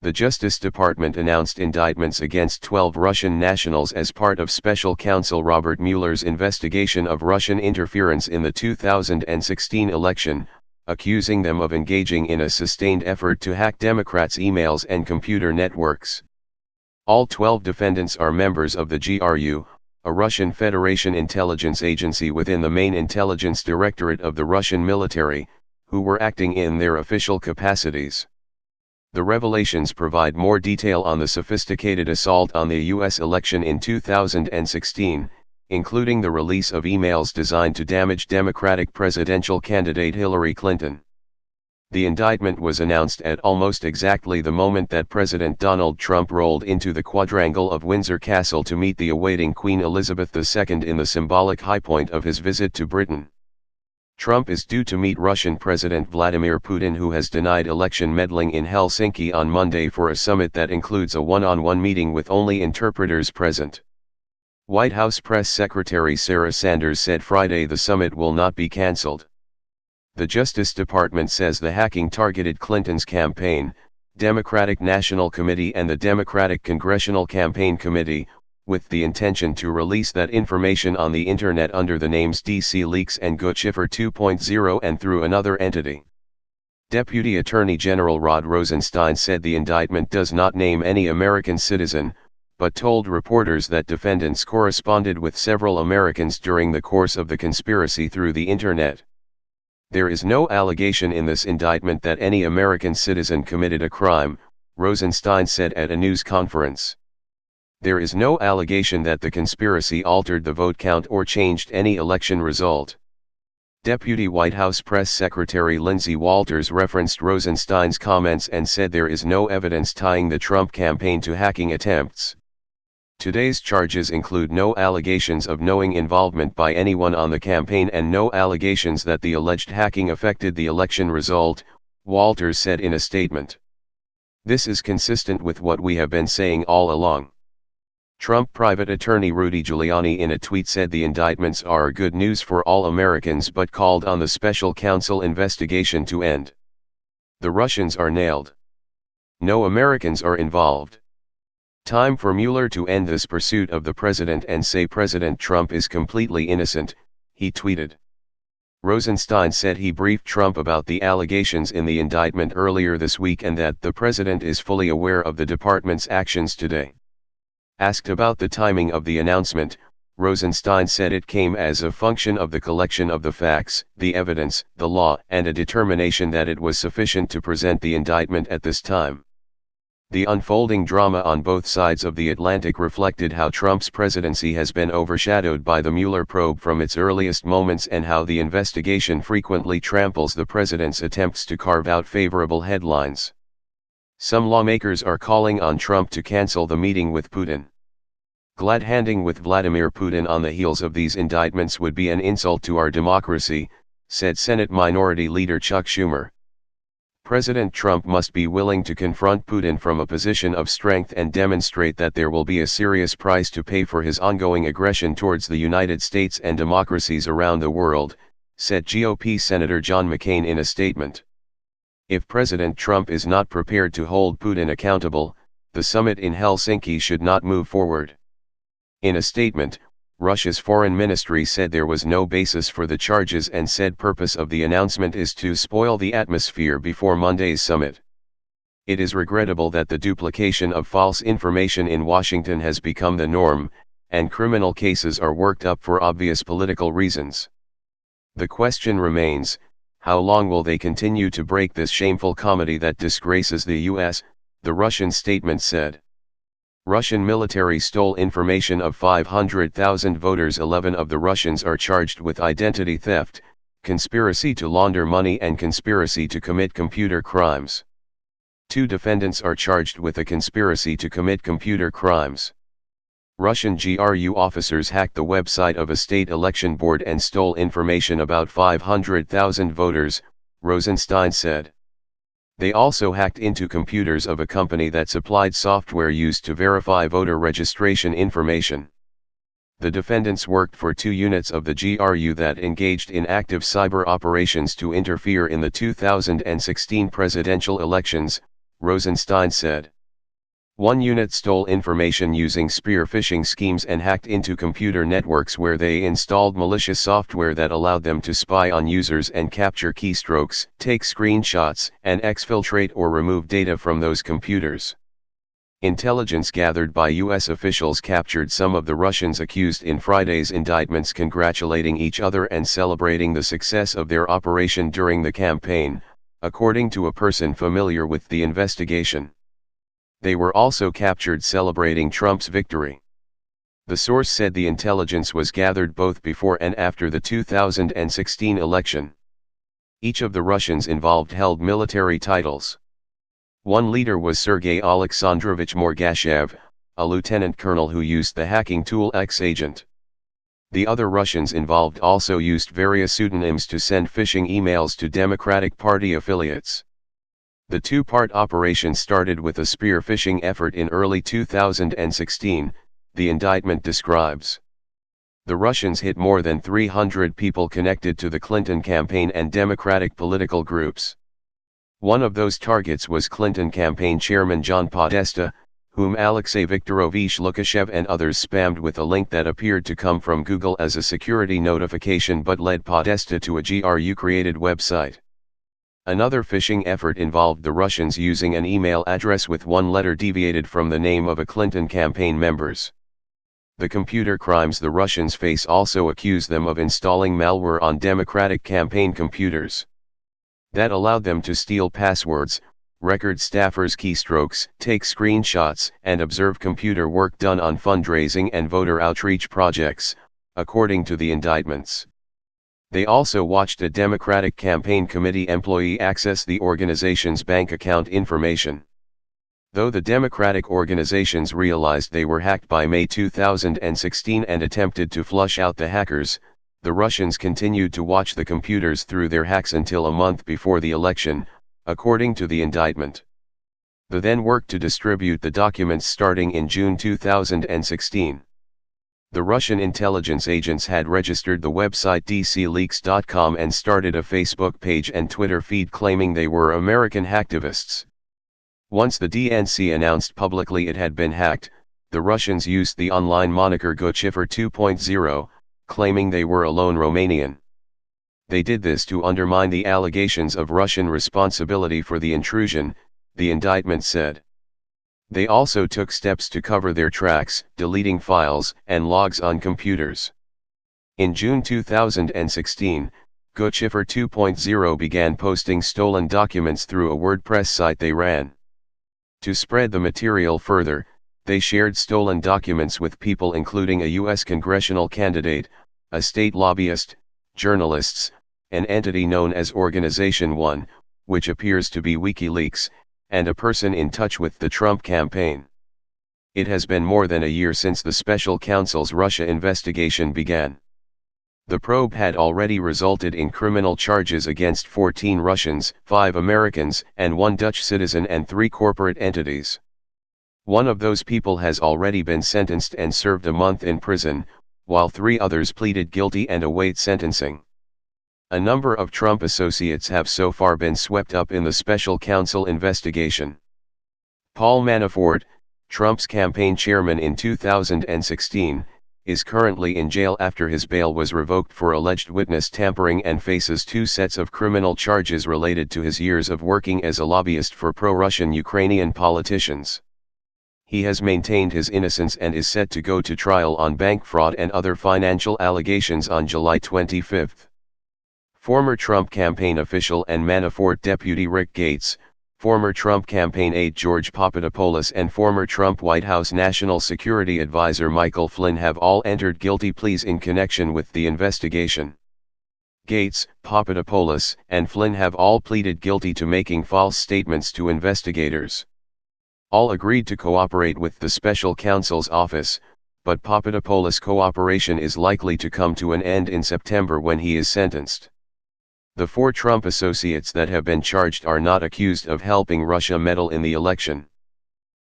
The Justice Department announced indictments against 12 Russian nationals as part of Special Counsel Robert Mueller's investigation of Russian interference in the 2016 election, accusing them of engaging in a sustained effort to hack Democrats' emails and computer networks. All 12 defendants are members of the GRU, a Russian Federation intelligence agency within the main intelligence directorate of the Russian military, who were acting in their official capacities. The revelations provide more detail on the sophisticated assault on the U.S. election in 2016, including the release of emails designed to damage Democratic presidential candidate Hillary Clinton. The indictment was announced at almost exactly the moment that President Donald Trump rolled into the quadrangle of Windsor Castle to meet the awaiting Queen Elizabeth II in the symbolic high point of his visit to Britain. Trump is due to meet Russian President Vladimir Putin, who has denied election meddling in Helsinki on Monday, for a summit that includes a one-on-one meeting with only interpreters present. White House Press Secretary Sarah Sanders said Friday the summit will not be cancelled. The Justice Department says the hacking targeted Clinton's campaign, Democratic National Committee and the Democratic Congressional Campaign Committee, with the intention to release that information on the Internet under the names DC Leaks and Guccifer 2.0 and through another entity. Deputy Attorney General Rod Rosenstein said the indictment does not name any American citizen, but told reporters that defendants corresponded with several Americans during the course of the conspiracy through the Internet. There is no allegation in this indictment that any American citizen committed a crime, Rosenstein said at a news conference. There is no allegation that the conspiracy altered the vote count or changed any election result. Deputy White House Press Secretary Lindsey Walters referenced Rosenstein's comments and said there is no evidence tying the Trump campaign to hacking attempts. Today's charges include no allegations of knowing involvement by anyone on the campaign and no allegations that the alleged hacking affected the election result, Walters said in a statement. This is consistent with what we have been saying all along. Trump private attorney Rudy Giuliani in a tweet said the indictments are good news for all Americans but called on the special counsel investigation to end. The Russians are nailed. No Americans are involved. Time for Mueller to end this pursuit of the president and say President Trump is completely innocent, he tweeted. Rosenstein said he briefed Trump about the allegations in the indictment earlier this week and that the president is fully aware of the department's actions today. Asked about the timing of the announcement, Rosenstein said it came as a function of the collection of the facts, the evidence, the law, and a determination that it was sufficient to present the indictment at this time. The unfolding drama on both sides of the Atlantic reflected how Trump's presidency has been overshadowed by the Mueller probe from its earliest moments and how the investigation frequently tramples the president's attempts to carve out favorable headlines. Some lawmakers are calling on Trump to cancel the meeting with Putin. Glad-handing with Vladimir Putin on the heels of these indictments would be an insult to our democracy, said Senate Minority Leader Chuck Schumer. President Trump must be willing to confront Putin from a position of strength and demonstrate that there will be a serious price to pay for his ongoing aggression towards the United States and democracies around the world, said GOP Senator John McCain in a statement. If President Trump is not prepared to hold Putin accountable, the summit in Helsinki should not move forward. In a statement, Russia's foreign ministry said there was no basis for the charges and said purpose of the announcement is to spoil the atmosphere before Monday's summit. It is regrettable that the duplication of false information in Washington has become the norm, and criminal cases are worked up for obvious political reasons. The question remains, how long will they continue to break this shameful comedy that disgraces the U.S., the Russian statement said. Russian military stole information of 500,000 voters. 11 of the Russians are charged with identity theft, conspiracy to launder money and conspiracy to commit computer crimes. 2 defendants are charged with a conspiracy to commit computer crimes. Russian GRU officers hacked the website of a state election board and stole information about 500,000 voters, Rosenstein said. They also hacked into computers of a company that supplied software used to verify voter registration information. The defendants worked for 2 units of the GRU that engaged in active cyber operations to interfere in the 2016 presidential elections, Rosenstein said. One unit stole information using spear phishing schemes and hacked into computer networks where they installed malicious software that allowed them to spy on users and capture keystrokes, take screenshots, and exfiltrate or remove data from those computers. Intelligence gathered by U.S. officials captured some of the Russians accused in Friday's indictments, congratulating each other and celebrating the success of their operation during the campaign, according to a person familiar with the investigation. They were also captured celebrating Trump's victory. The source said the intelligence was gathered both before and after the 2016 election. Each of the Russians involved held military titles. One leader was Sergei Alexandrovich Morgashev, a lieutenant colonel who used the hacking tool X-Agent. The other Russians involved also used various pseudonyms to send phishing emails to Democratic Party affiliates. The two-part operation started with a spear phishing effort in early 2016, the indictment describes. The Russians hit more than 300 people connected to the Clinton campaign and Democratic political groups. One of those targets was Clinton campaign chairman John Podesta, whom Alexei Viktorovich Lukashev and others spammed with a link that appeared to come from Google as a security notification but led Podesta to a GRU-created website. Another phishing effort involved the Russians using an email address with one letter deviated from the name of a Clinton campaign members. The computer crimes the Russians face also accuse them of installing malware on Democratic campaign computers. That allowed them to steal passwords, record staffers' keystrokes, take screenshots, and observe computer work done on fundraising and voter outreach projects, according to the indictments. They also watched a Democratic campaign committee employee access the organization's bank account information. Though the Democratic organizations realized they were hacked by May 2016 and attempted to flush out the hackers, the Russians continued to watch the computers through their hacks until a month before the election, according to the indictment. They then worked to distribute the documents starting in June 2016. The Russian intelligence agents had registered the website dcleaks.com and started a Facebook page and Twitter feed claiming they were American hacktivists. Once the DNC announced publicly it had been hacked, the Russians used the online moniker Guccifer 2.0, claiming they were a lone Romanian. They did this to undermine the allegations of Russian responsibility for the intrusion, the indictment said. They also took steps to cover their tracks, deleting files and logs on computers. In June 2016, Guccifer 2.0 began posting stolen documents through a WordPress site they ran. To spread the material further, they shared stolen documents with people including a U.S. congressional candidate, a state lobbyist, journalists, an entity known as Organization 1, which appears to be WikiLeaks, and a person in touch with the Trump campaign. It has been more than a year since the special counsel's Russia investigation began. The probe had already resulted in criminal charges against 14 Russians, 5 Americans, and 1 Dutch citizen and 3 corporate entities. One of those people has already been sentenced and served a month in prison, while 3 others pleaded guilty and await sentencing. A number of Trump associates have so far been swept up in the special counsel investigation. Paul Manafort, Trump's campaign chairman in 2016, is currently in jail after his bail was revoked for alleged witness tampering and faces 2 sets of criminal charges related to his years of working as a lobbyist for pro-Russian Ukrainian politicians. He has maintained his innocence and is set to go to trial on bank fraud and other financial allegations on July 25. Former Trump campaign official and Manafort deputy Rick Gates, former Trump campaign aide George Papadopoulos and former Trump White House National Security Advisor Michael Flynn have all entered guilty pleas in connection with the investigation. Gates, Papadopoulos, and Flynn have all pleaded guilty to making false statements to investigators. All agreed to cooperate with the special counsel's office, but Papadopoulos' cooperation is likely to come to an end in September when he is sentenced. The 4 Trump associates that have been charged are not accused of helping Russia meddle in the election.